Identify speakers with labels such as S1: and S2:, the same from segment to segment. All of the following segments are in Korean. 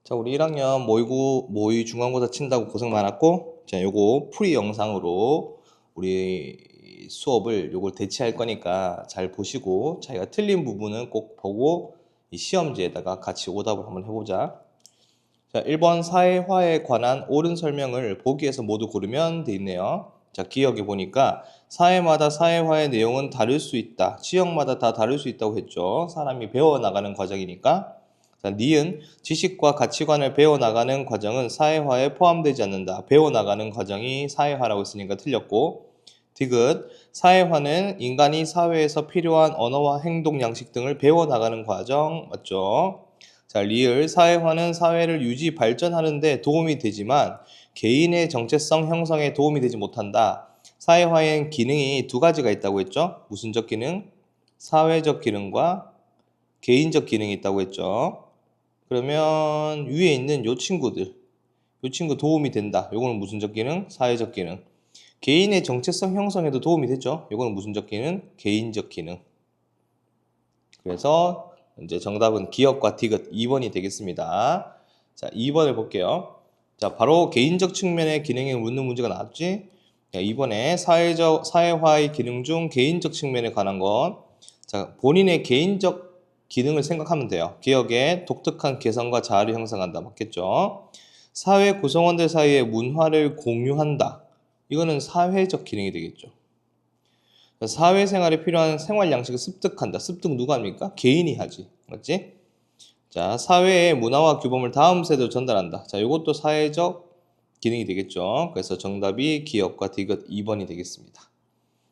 S1: 자, 우리 1학년 모의 중간고사 친다고 고생 많았고, 자, 요거 풀이 영상으로 우리 수업을 요걸 대체할 거니까 잘 보시고, 자기가 틀린 부분은 꼭 보고 이 시험지에다가 같이 오답을 한번 해보자. 자, 1번 사회화에 관한 옳은 설명을 보기에서 모두 고르면 돼 있네요. 자, 기억해 보니까 사회마다 사회화의 내용은 다를 수 있다. 지역마다 다 다를 수 있다고 했죠. 사람이 배워나가는 과정이니까. 자, 니은 지식과 가치관을 배워나가는 과정은 사회화에 포함되지 않는다. 배워나가는 과정이 사회화라고 했으니까 틀렸고, 디귿 사회화는 인간이 사회에서 필요한 언어와 행동 양식 등을 배워나가는 과정 맞죠? 자, 리을 사회화는 사회를 유지 발전하는 데 도움이 되지만 개인의 정체성 형성에 도움이 되지 못한다. 사회화엔 기능이 두 가지가 있다고 했죠? 무슨적 기능? 사회적 기능과 개인적 기능이 있다고 했죠? 그러면 위에 있는 요 친구들, 요 친구 도움이 된다. 요거는 무슨적 기능? 사회적 기능. 개인의 정체성 형성에도 도움이 되죠. 요거는 무슨적 기능? 개인적 기능. 그래서 이제 정답은 기억과 디귿 2번이 되겠습니다. 자, 2번을 볼게요. 자, 바로 개인적 측면의 기능에 묻는 문제가 나왔지? 자, 이번에 사회화의 기능 중 개인적 측면에 관한 것. 자, 본인의 개인적 기능을 생각하면 돼요. 기억에 독특한 개성과 자아를 형성한다. 맞겠죠? 사회 구성원들 사이의 문화를 공유한다. 이거는 사회적 기능이 되겠죠. 사회생활에 필요한 생활 양식을 습득한다. 습득 누가 합니까? 개인이 하지. 맞지? 자, 사회의 문화와 규범을 다음 세대로 전달한다. 자, 이것도 사회적 기능이 되겠죠. 그래서 정답이 기억과 디귿 2번이 되겠습니다.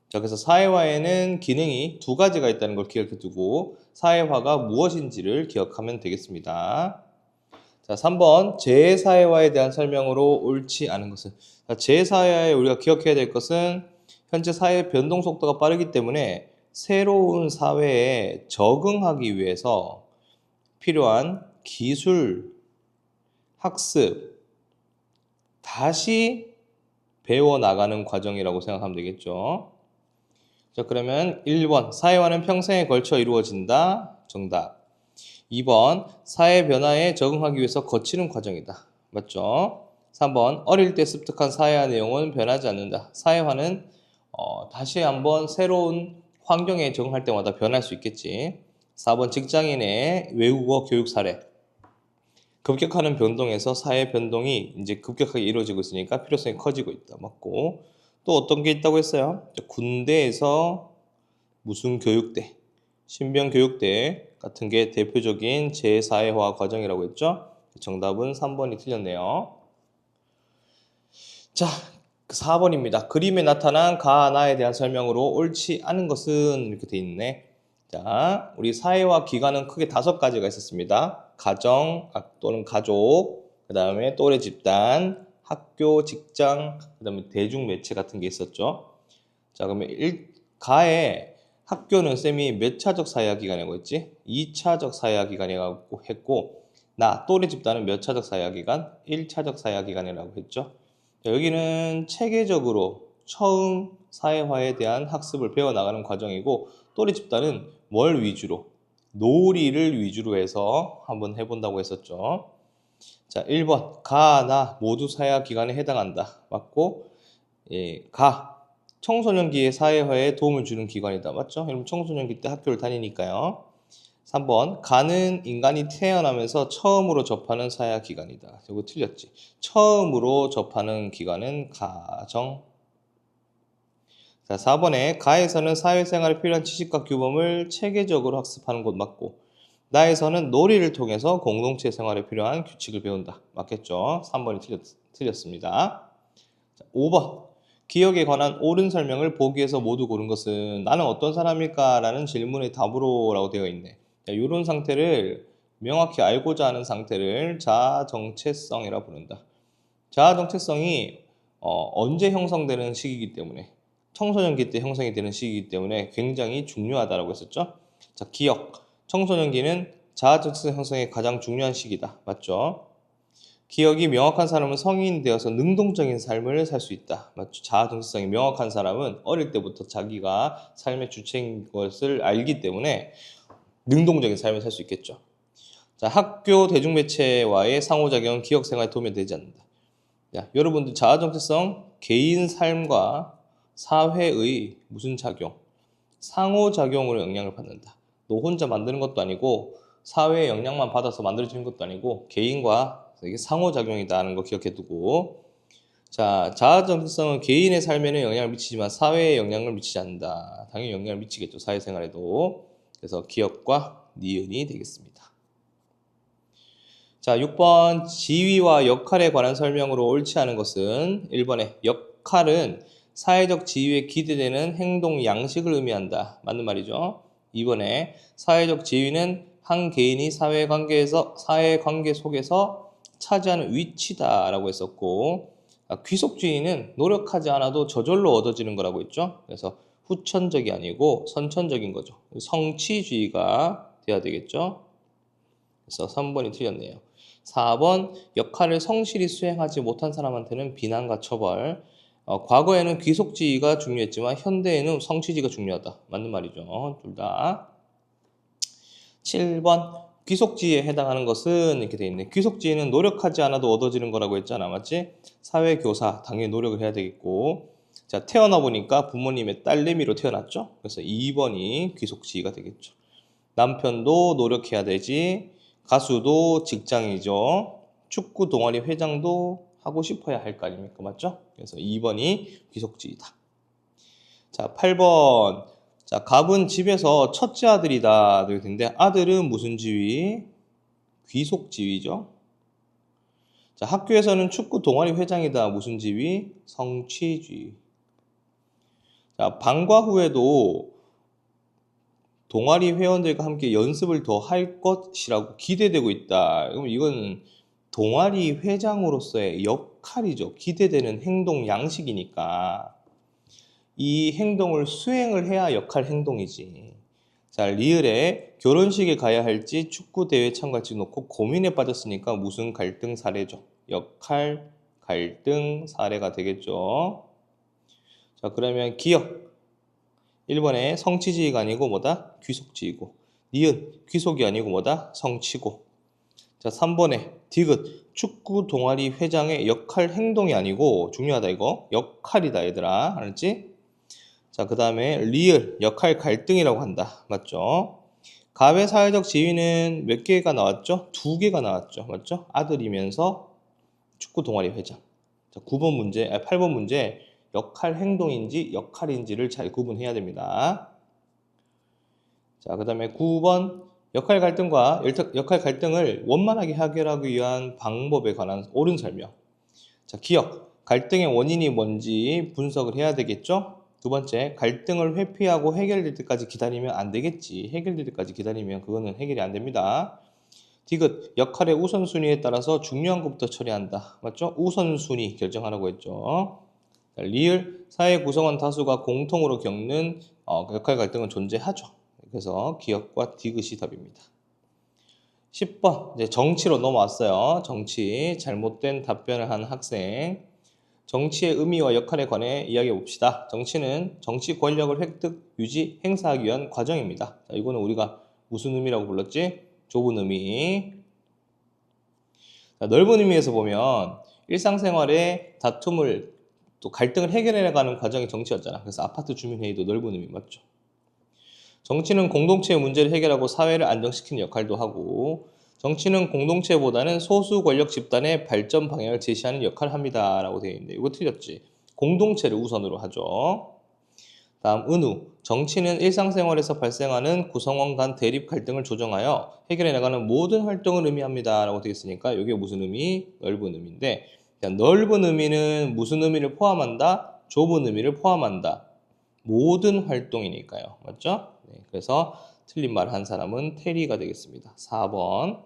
S1: 자, 그래서 사회화에는 기능이 두 가지가 있다는 걸 기억해 두고 사회화가 무엇인지를 기억하면 되겠습니다. 자, 3번 재사회화에 대한 설명으로 옳지 않은 것은. 자, 재사회화에 우리가 기억해야 될 것은 현재 사회 변동 속도가 빠르기 때문에 새로운 사회에 적응하기 위해서 필요한 기술, 학습, 다시 배워나가는 과정이라고 생각하면 되겠죠. 자, 그러면 1번 사회화는 평생에 걸쳐 이루어진다. 정답. 2번 사회 변화에 적응하기 위해서 거치는 과정이다. 맞죠? 3번 어릴 때 습득한 사회화 내용은 변하지 않는다. 사회화는 다시 한번 새로운 환경에 적응할 때마다 변할 수 있겠지. 4번 직장인의 외국어 교육 사례. 급격하는 변동에서 사회 변동이 이제 급격하게 이루어지고 있으니까 필요성이 커지고 있다. 맞고. 또 어떤 게 있다고 했어요? 군대에서 무슨 교육대, 신병교육대 같은 게 대표적인 재사회화 과정이라고 했죠? 정답은 3번이 틀렸네요. 자, 4번입니다. 그림에 나타난 가나에 대한 설명으로 옳지 않은 것은 이렇게 돼 있네. 자, 우리 사회화 기관은 크게 5가지가 있었습니다. 가정 또는 가족, 그 다음에 또래 집단, 학교, 직장, 그 다음에 대중매체 같은 게 있었죠. 자, 그러면 가에 학교는 쌤이 몇 차적 사회화 기관이라고 했지? 2차적 사회화 기관이라고 했고, 또래 집단은 몇 차적 사회화 기관? 1차적 사회화 기관이라고 했죠. 여기는 체계적으로 처음 사회화에 대한 학습을 배워나가는 과정이고, 또래 집단은 뭘 위주로? 놀이를 위주로 해서 한번 해본다고 했었죠. 자, 1번 가나 모두 사회화 기관에 해당한다. 맞고, 청소년기의 사회화에 도움을 주는 기관이다. 맞죠? 여러분 청소년기 때 학교를 다니니까요. 3번 가는 인간이 태어나면서 처음으로 접하는 사회화 기관이다. 이거 틀렸지. 처음으로 접하는 기관은 가정. 자, 4번에 가에서는 사회생활에 필요한 지식과 규범을 체계적으로 학습하는 곳 맞고, 나에서는 놀이를 통해서 공동체 생활에 필요한 규칙을 배운다. 맞겠죠? 3번이 틀렸습니다. 자, 5번 기억에 관한 옳은 설명을 보기에서 모두 고른 것은 나는 어떤 사람일까? 라는 질문의 답으로 라고 되어 있네. 이런 상태를 명확히 알고자 하는 상태를 자아정체성이라 부른다. 자아정체성이 언제 형성되는 시기이기 때문에 청소년기 때 형성이 되는 시기이기 때문에 굉장히 중요하다고 했었죠. 자, 기억. 청소년기는 자아정체성 형성의 가장 중요한 시기다. 맞죠? 기억이 명확한 사람은 성인이 되어서 능동적인 삶을 살 수 있다. 맞죠? 자아정체성이 명확한 사람은 어릴 때부터 자기가 삶의 주체인 것을 알기 때문에 능동적인 삶을 살 수 있겠죠. 자, 학교 대중매체와의 상호작용은 기억생활에 도움이 되지 않는다. 자, 여러분들 자아정체성, 개인 삶과 사회의 무슨 작용? 상호작용으로 영향을 받는다. 너 혼자 만드는 것도 아니고 사회의 영향만 받아서 만들어지는 것도 아니고 개인과 이게 상호작용이다는 거 기억해 두고, 자, 자아정체성은 개인의 삶에는 영향을 미치지만 사회에 영향을 미치지 않는다. 당연히 영향을 미치겠죠, 사회생활에도. 그래서 기억과 니은이 되겠습니다. 자, 6번 지위와 역할에 관한 설명으로 옳지 않은 것은 1번에 역할은 사회적 지위에 기대되는 행동 양식을 의미한다. 맞는 말이죠. 2번에 사회적 지위는 한 개인이 사회관계 속에서 차지하는 위치다라고 했었고, 귀속주의는 노력하지 않아도 저절로 얻어지는 거라고 했죠. 그래서 후천적이 아니고 선천적인 거죠. 성취주의가 돼야 되겠죠. 그래서 3번이 틀렸네요. 4번 역할을 성실히 수행하지 못한 사람한테는 비난과 처벌. 과거에는 귀속지위가 중요했지만 현대에는 성취지가 중요하다. 맞는 말이죠. 둘 다. 7번 귀속지위에 해당하는 것은 이렇게 돼 있네. 귀속지위는 노력하지 않아도 얻어지는 거라고 했잖아. 맞지? 사회교사 당연히 노력을 해야 되겠고, 자, 태어나 보니까 부모님의 딸내미로 태어났죠. 그래서 2번이 귀속지위가 되겠죠. 남편도 노력해야 되지. 가수도 직장이죠. 축구 동아리 회장도 하고 싶어야 할 거 아닙니까? 맞죠? 그래서 2번이 귀속지위다. 자, 8번. 자, 갑은 집에서 첫째 아들이다. 근데 아들은 무슨 지위? 귀속지위죠. 자, 학교에서는 축구 동아리 회장이다. 무슨 지위? 성취지위. 자, 방과 후에도 동아리 회원들과 함께 연습을 더 할 것이라고 기대되고 있다. 그럼 이건 동아리 회장으로서의 역할이죠. 기대되는 행동 양식이니까 이 행동을 수행을 해야 역할 행동이지. 자, 리을에 결혼식에 가야 할지 축구 대회에 참가할지 놓고 고민에 빠졌으니까 무슨 갈등 사례죠. 역할 갈등 사례가 되겠죠. 자, 그러면 기억. 1번에 성취지위가 아니고 뭐다? 귀속지위고. 니은 귀속이 아니고 뭐다? 성취고. 자, 3번에 디귿 축구 동아리 회장의 역할 행동이 아니고, 중요하다 이거, 역할이다 얘들아. 알았지? 자, 그 다음에 리을 역할 갈등이라고 한다. 맞죠? 갑의 사회적 지위는 몇 개가 나왔죠? 2개가 나왔죠. 맞죠? 아들이면서 축구 동아리 회장. 자, 8번 문제 역할 행동인지 역할인지를 잘 구분해야 됩니다. 자, 그 다음에 9번 역할 갈등을 원만하게 해결하기 위한 방법에 관한 옳은 설명. 자, 기억. 갈등의 원인이 뭔지 분석을 해야 되겠죠? 두 번째, 갈등을 회피하고 해결될 때까지 기다리면 안 되겠지. 해결될 때까지 기다리면 그거는 해결이 안 됩니다. 디귿, 역할의 우선순위에 따라서 중요한 것부터 처리한다. 맞죠? 우선순위 결정하라고 했죠. 리을, 사회 구성원 다수가 공통으로 겪는 역할 갈등은 존재하죠. 그래서 기억과 디귿이 답입니다. 10번, 이제 정치로 넘어왔어요. 정치, 잘못된 답변을 한 학생. 정치의 의미와 역할에 관해 이야기해 봅시다. 정치는 정치 권력을 획득, 유지, 행사하기 위한 과정입니다. 자, 이거는 우리가 무슨 의미라고 불렀지? 좁은 의미. 자, 넓은 의미에서 보면 일상생활의 다툼을 또 갈등을 해결해가는 과정이 정치였잖아. 그래서 아파트 주민회의도 넓은 의미 맞죠? 정치는 공동체의 문제를 해결하고 사회를 안정시키는 역할도 하고, 정치는 공동체보다는 소수 권력 집단의 발전 방향을 제시하는 역할을 합니다. 라고 되어 있는데, 이거 틀렸지? 공동체를 우선으로 하죠. 다음, 은우. 정치는 일상생활에서 발생하는 구성원 간 대립 갈등을 조정하여 해결해 나가는 모든 활동을 의미합니다. 라고 되어 있으니까, 이게 무슨 의미? 넓은 의미인데, 넓은 의미는 무슨 의미를 포함한다? 좁은 의미를 포함한다. 모든 활동이니까요. 맞죠? 네, 그래서 틀린 말 한 사람은 테리가 되겠습니다. 4번.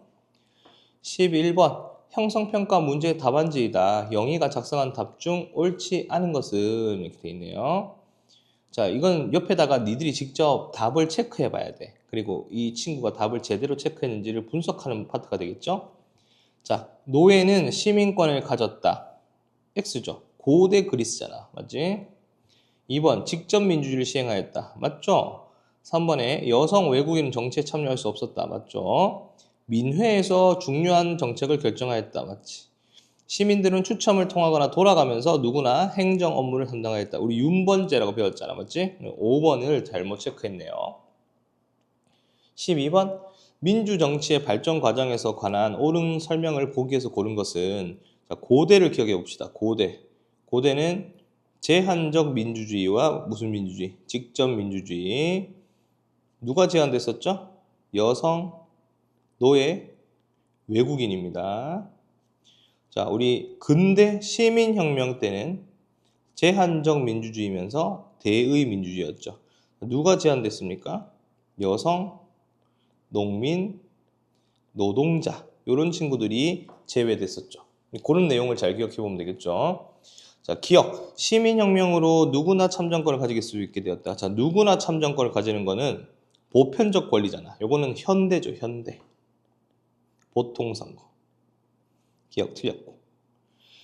S1: 11번. 형성평가 문제의 답안지이다. 영희가 작성한 답 중 옳지 않은 것은 이렇게 돼 있네요. 자, 이건 옆에다가 니들이 직접 답을 체크해 봐야 돼. 그리고 이 친구가 답을 제대로 체크했는지를 분석하는 파트가 되겠죠? 자, 노예는 시민권을 가졌다. X죠. 고대 그리스잖아. 맞지? 2번, 직접 민주주의를 시행하였다. 맞죠? 3번에 여성 외국인은 정치에 참여할 수 없었다. 맞죠? 민회에서 중요한 정책을 결정하였다. 맞지? 시민들은 추첨을 통하거나 돌아가면서 누구나 행정 업무를 담당하였다. 우리 윤번제라고 배웠잖아. 맞지? 5번을 잘못 체크했네요. 12번 민주정치의 발전 과정에서 관한 옳은 설명을 보기에서 고른 것은 고대를 기억해 봅시다. 고대는 제한적 민주주의와 무슨 민주주의? 직접 민주주의. 누가 제한됐었죠? 여성, 노예, 외국인입니다. 자, 우리 근대 시민혁명 때는 제한적 민주주의면서 대의 민주주의였죠. 누가 제한됐습니까? 여성, 농민, 노동자 이런 친구들이 제외됐었죠. 그런 내용을 잘 기억해 보면 되겠죠. 자, 기억. 시민혁명으로 누구나 참정권을 가질 수 있게 되었다. 자, 누구나 참정권을 가지는 거는 보편적 권리잖아. 요거는 현대죠, 현대. 보통선거. 기억 틀렸고.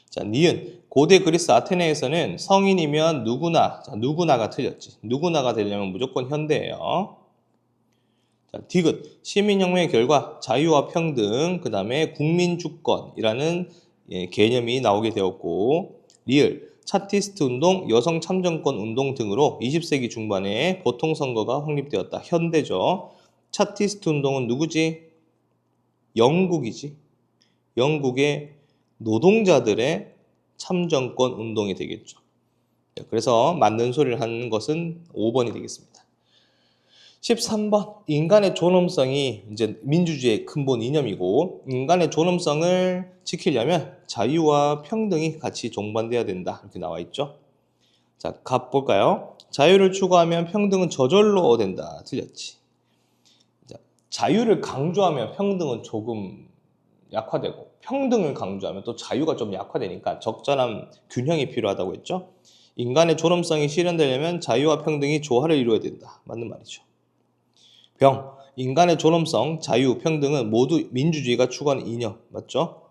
S1: 자, 니은. 고대 그리스 아테네에서는 성인이면 누구나, 자, 누구나가 틀렸지. 누구나가 되려면 무조건 현대예요. 자, 디귿. 시민혁명의 결과 자유와 평등, 그 다음에 국민주권이라는 개념이 나오게 되었고, 리을. 차티스트 운동, 여성 참정권 운동 등으로 20세기 중반에 보통선거가 확립되었다. 현대죠. 차티스트 운동은 누구지? 영국이지. 영국의 노동자들의 참정권 운동이 되겠죠. 그래서 맞는 소리를 하는 것은 5번이 되겠습니다. 13번 인간의 존엄성이 이제 민주주의의 근본 이념이고, 인간의 존엄성을 지키려면 자유와 평등이 같이 동반돼야 된다. 이렇게 나와 있죠. 자, 갑 볼까요? 자유를 추구하면 평등은 저절로 된다. 틀렸지. 자, 자유를 강조하면 평등은 조금 약화되고, 평등을 강조하면 또 자유가 좀 약화되니까 적절한 균형이 필요하다고 했죠. 인간의 존엄성이 실현되려면 자유와 평등이 조화를 이루어야 된다. 맞는 말이죠. 병, 인간의 존엄성, 자유, 평등은 모두 민주주의가 추구하는 이념, 맞죠?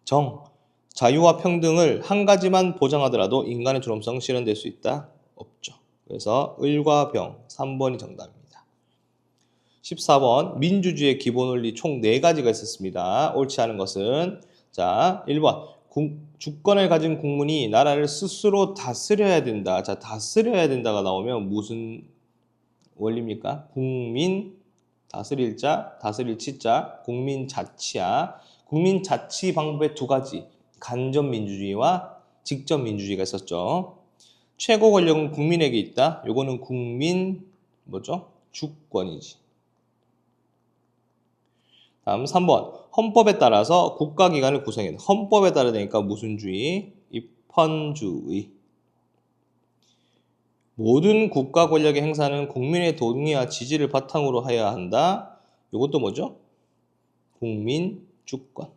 S1: 정, 자유와 평등을 한 가지만 보장하더라도 인간의 존엄성 실현될 수 있다? 없죠. 그래서 을과 병, 3번이 정답입니다. 14번, 민주주의의 기본 원리 총 4가지가 있었습니다. 옳지 않은 것은, 자, 1번, 주권을 가진 국민이 나라를 스스로 다스려야 된다. 자, 다스려야 된다가 나오면 무슨 원리입니까? 국민, 다스릴 자, 다스릴 치자, 국민자치야. 국민자치 방법의 2가지, 간접민주주의와 직접민주주의가 있었죠. 최고 권력은 국민에게 있다. 요거는 국민, 뭐죠? 주권이지. 다음 3번. 헌법에 따라서 국가기관을 구성해. 헌법에 따라 되니까 무슨 주의? 입헌주의. 모든 국가 권력의 행사는 국민의 동의와 지지를 바탕으로 해야 한다. 이것도 뭐죠? 국민주권.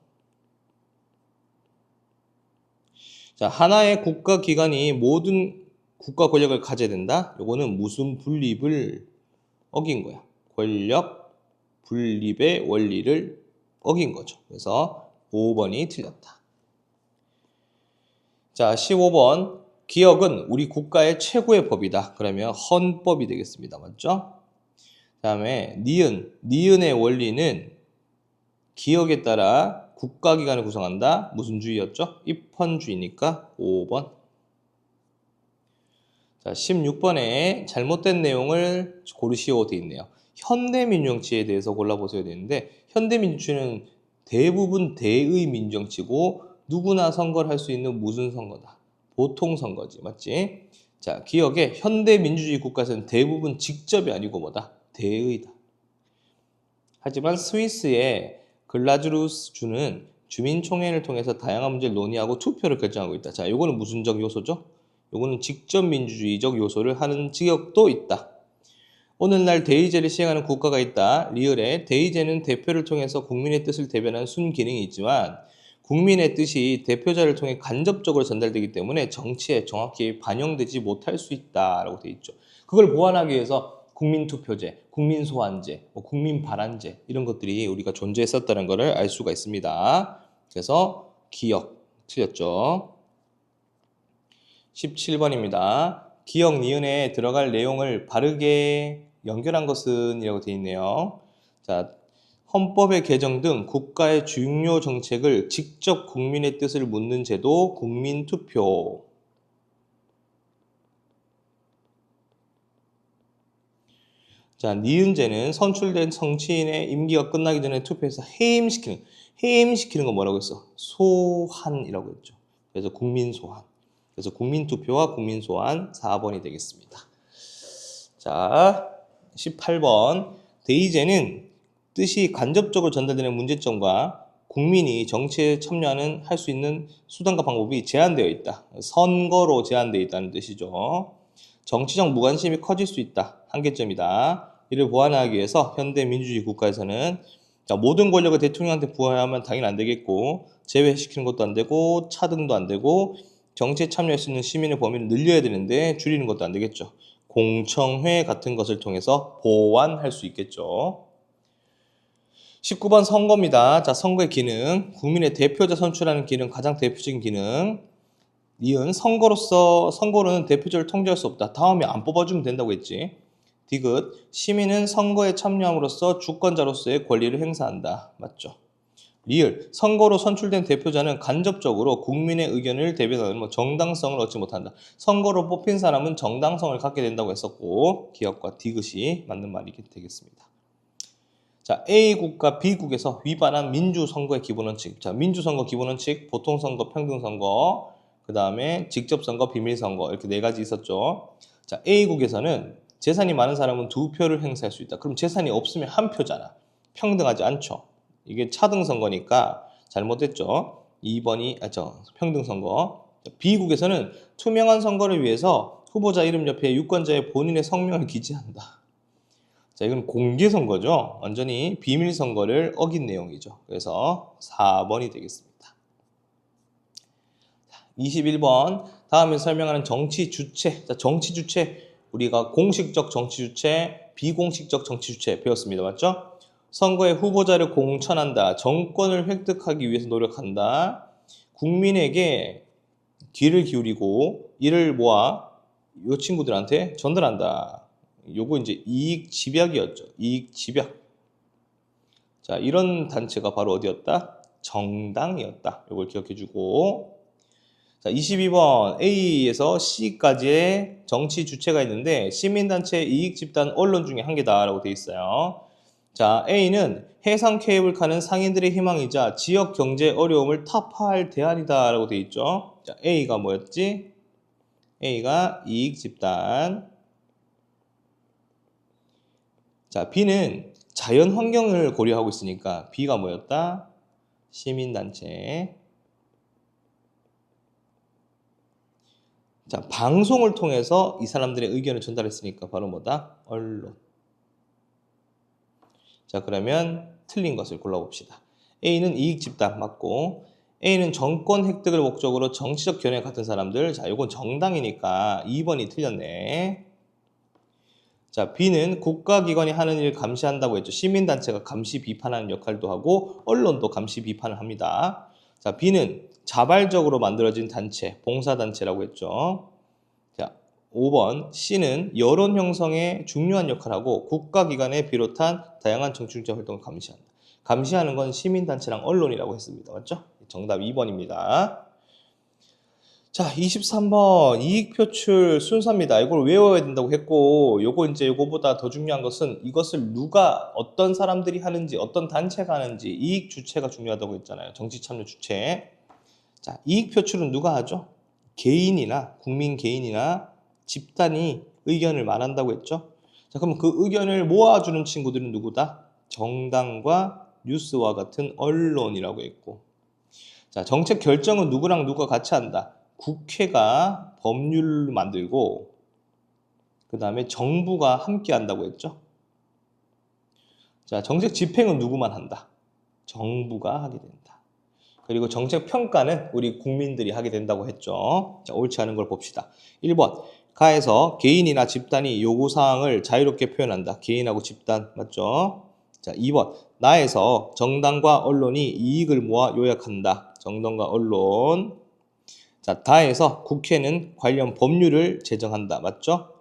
S1: 자, 하나의 국가 기관이 모든 국가 권력을 가져야 된다. 이거는 무슨 분립을 어긴 거야? 권력 분립의 원리를 어긴 거죠. 그래서 5번이 틀렸다. 자, 15번. 기억은 우리 국가의 최고의 법이다. 그러면 헌법이 되겠습니다. 맞죠? 그 다음에 니은의 원리는 기억에 따라 국가기관을 구성한다. 무슨 주의였죠? 입헌주의니까 5번. 자, 16번에 잘못된 내용을 고르시오 되어 있네요. 현대민주정치에 대해서 골라보셔야 되는데, 현대민주주의는 대부분 대의 민정치고 누구나 선거를 할 수 있는 무슨 선거다? 보통 선거지. 맞지? 자, 기억에 현대민주주의 국가에서는 대부분 직접이 아니고 뭐다? 대의다. 하지만 스위스의 글라즈루스 주는 주민총회를 통해서 다양한 문제를 논의하고 투표를 결정하고 있다. 자, 요거는 무슨적 요소죠? 요거는 직접 민주주의적 요소를 하는 지역도 있다. 오늘날 대의제를 시행하는 국가가 있다. 리을에 대의제는 대표를 통해서 국민의 뜻을 대변하는 순기능이 있지만 국민의 뜻이 대표자를 통해 간접적으로 전달되기 때문에 정치에 정확히 반영되지 못할 수 있다라고 되어 있죠. 그걸 보완하기 위해서 국민투표제, 국민소환제, 국민발안제 이런 것들이 우리가 존재했었다는 것을 알 수가 있습니다. 그래서 기억 틀렸죠. 17번입니다. 기억 니은에 들어갈 내용을 바르게 연결한 것은 이라고 되어 있네요. 자, 헌법의 개정 등 국가의 중요 정책을 직접 국민의 뜻을 묻는 제도 국민투표. 자, 니은제는 선출된 정치인의 임기가 끝나기 전에 투표해서 해임시키는 거 뭐라고 했어? 소환이라고 했죠. 그래서 국민소환. 그래서 국민투표와 국민소환 4번이 되겠습니다. 자, 18번. 대의제는 뜻이 간접적으로 전달되는 문제점과 국민이 정치에 참여하는 할 수 있는 수단과 방법이 제한되어 있다. 선거로 제한되어 있다는 뜻이죠. 정치적 무관심이 커질 수 있다. 한계점이다. 이를 보완하기 위해서 현대 민주주의 국가에서는 모든 권력을 대통령한테 부여하면 당연히 안 되겠고 제외시키는 것도 안 되고 차등도 안 되고 정치에 참여할 수 있는 시민의 범위를 늘려야 되는데 줄이는 것도 안 되겠죠. 공청회 같은 것을 통해서 보완할 수 있겠죠. 19번 선거입니다. 자, 선거의 기능. 국민의 대표자 선출하는 기능, 가장 대표적인 기능. 니은 선거로는 대표자를 통제할 수 없다. 다음에 안 뽑아주면 된다고 했지. 디귿 시민은 선거에 참여함으로써 주권자로서의 권리를 행사한다. 맞죠? 리을 선거로 선출된 대표자는 간접적으로 국민의 의견을 대변하는 정당성을 얻지 못한다. 선거로 뽑힌 사람은 정당성을 갖게 된다고 했었고 기억과 디귿이 맞는 말이 되겠습니다. 자, A국과 B국에서 위반한 민주선거의 기본원칙. 자, 민주선거 기본원칙, 보통선거, 평등선거, 그 다음에 직접선거, 비밀선거 이렇게 네 가지 있었죠. 자, A국에서는 재산이 많은 사람은 2표를 행사할 수 있다. 그럼 재산이 없으면 1표잖아. 평등하지 않죠. 이게 차등선거니까 잘못됐죠. 2번이 평등선거. B국에서는 투명한 선거를 위해서 후보자 이름 옆에 유권자의 본인의 성명을 기재한다. 자, 이건 공개선거죠. 완전히 비밀선거를 어긴 내용이죠. 그래서 4번이 되겠습니다. 21번 다음에 설명하는 정치 주체. 자, 정치 주체 우리가 공식적 정치 주체, 비공식적 정치 주체 배웠습니다. 맞죠? 선거에 후보자를 공천한다. 정권을 획득하기 위해서 노력한다. 국민에게 귀를 기울이고 이를 모아 이 친구들한테 전달한다. 요거 이제 이익 집약이었죠. 이익 집약. 자, 이런 단체가 바로 어디였다? 정당이었다. 요걸 기억해 주고. 자, 22번 A에서 C까지의 정치 주체가 있는데 시민단체, 이익집단, 언론 중에 한 개다라고 되어 있어요. 자, A는 해상 케이블카는 상인들의 희망이자 지역 경제 어려움을 타파할 대안이다라고 되어 있죠. 자, A가 뭐였지? A가 이익집단. 자, B는 자연 환경을 고려하고 있으니까 B가 뭐였다? 시민단체. 자, 방송을 통해서 이 사람들의 의견을 전달했으니까 바로 뭐다? 언론. 자, 그러면 틀린 것을 골라봅시다. A는 이익집단 맞고 A는 정권 획득을 목적으로 정치적 견해 같은 사람들. 자, 이건 정당이니까 2번이 틀렸네. 자, B는 국가기관이 하는 일을 감시한다고 했죠. 시민단체가 감시 비판하는 역할도 하고 언론도 감시 비판을 합니다. 자, B는 자발적으로 만들어진 단체, 봉사단체라고 했죠. 자, 5번 C는 여론 형성에 중요한 역할을 하고 국가기관에 비롯한 다양한 정치적 활동을 감시한다. 감시하는 건 시민단체랑 언론이라고 했습니다. 맞죠? 정답 2번입니다. 자, 23번 이익표출 순서입니다. 이걸 외워야 된다고 했고 요거보다 더 중요한 것은 이것을 누가 어떤 사람들이 하는지 어떤 단체가 하는지 이익 주체가 중요하다고 했잖아요. 정치 참여 주체. 자, 이익표출은 누가 하죠? 개인이나 국민 개인이나 집단이 의견을 말한다고 했죠. 자, 그럼 그 의견을 모아주는 친구들은 누구다? 정당과 뉴스와 같은 언론이라고 했고, 자, 정책 결정은 누구랑 누가 같이 한다? 국회가 법률을 만들고 그 다음에 정부가 함께 한다고 했죠. 자, 정책 집행은 누구만 한다? 정부가 하게 된다. 그리고 정책 평가는 우리 국민들이 하게 된다고 했죠. 자, 옳지 않은 걸 봅시다. 1번 가에서 개인이나 집단이 요구사항을 자유롭게 표현한다. 개인하고 집단 맞죠? 자, 2번 나에서 정당과 언론이 이익을 모아 요약한다. 정당과 언론. 자, 다에서 국회는 관련 법률을 제정한다. 맞죠?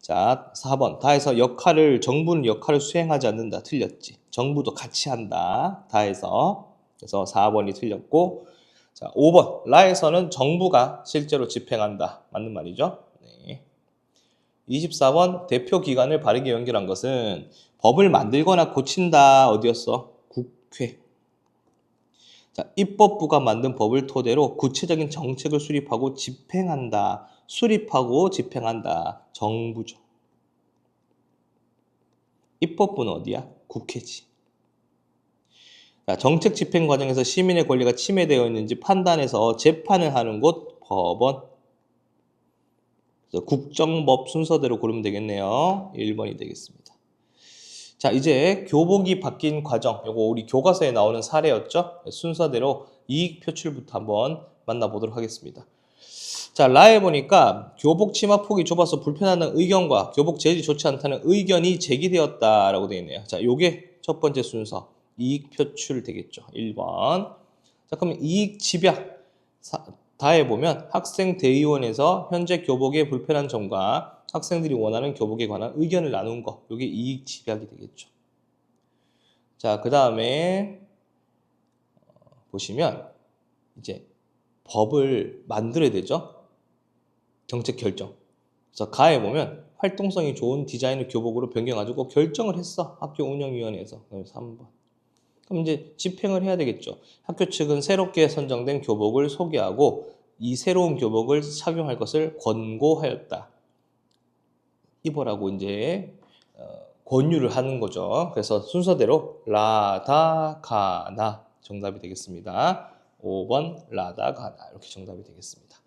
S1: 자, 4번. 정부는 역할을 수행하지 않는다. 틀렸지. 정부도 같이 한다. 다해서. 그래서 4번이 틀렸고, 자, 5번. 라에서는 정부가 실제로 집행한다. 맞는 말이죠. 네. 24번. 대표 기관을 바르게 연결한 것은 법을 만들거나 고친다. 어디였어? 국회. 자, 입법부가 만든 법을 토대로 구체적인 정책을 수립하고 집행한다. 수립하고 집행한다. 정부죠. 입법부는 어디야? 국회지. 자, 정책 집행 과정에서 시민의 권리가 침해되어 있는지 판단해서 재판을 하는 곳 법원. 그래서 국정법 순서대로 고르면 되겠네요. 1번이 되겠습니다. 자, 이제 교복이 바뀐 과정. 요거 우리 교과서에 나오는 사례였죠? 순서대로 이익 표출부터 한번 만나보도록 하겠습니다. 자, 라에 보니까 교복 치마 폭이 좁아서 불편하다는 의견과 교복 재질이 좋지 않다는 의견이 제기되었다라고 되어 있네요. 자, 요게 첫 번째 순서. 이익 표출 되겠죠. 1번. 자, 그럼 이익 집약. 다에 보면 학생 대의원에서 현재 교복의 불편한 점과 학생들이 원하는 교복에 관한 의견을 나눈 거. 요게 이익 집약이 되겠죠. 자, 그 다음에 보시면 이제 법을 만들어야 되죠. 정책 결정. 그래서 가에 보면 활동성이 좋은 디자인을 교복으로 변경가지고 결정을 했어. 학교 운영위원회에서. 3번. 그럼 이제 집행을 해야 되겠죠. 학교 측은 새롭게 선정된 교복을 소개하고 이 새로운 교복을 착용할 것을 권고하였다. 입으라고 이제 권유를 하는 거죠. 그래서 순서대로 라다 가나 정답이 되겠습니다. 5번 라다 가나 이렇게 정답이 되겠습니다.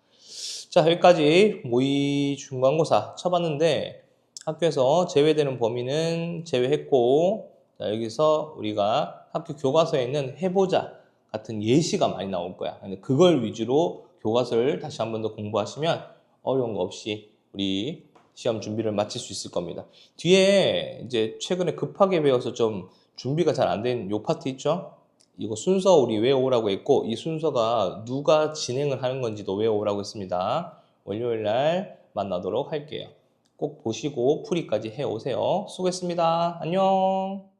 S1: 자, 여기까지 모의 중간고사 쳐봤는데 학교에서 제외되는 범위는 제외했고, 자, 여기서 우리가 학교 교과서에 있는 해보자 같은 예시가 많이 나올 거야. 근데 그걸 위주로 교과서를 다시 한 번 더 공부하시면 어려운 거 없이 우리 시험 준비를 마칠 수 있을 겁니다. 뒤에 이제 최근에 급하게 배워서 좀 준비가 잘 안 된 요 파트 있죠? 이거 순서 우리 외워오라고 했고, 이 순서가 누가 진행을 하는 건지도 외워오라고 했습니다. 월요일 날 만나도록 할게요. 꼭 보시고 풀이까지 해오세요. 수고했습니다. 안녕.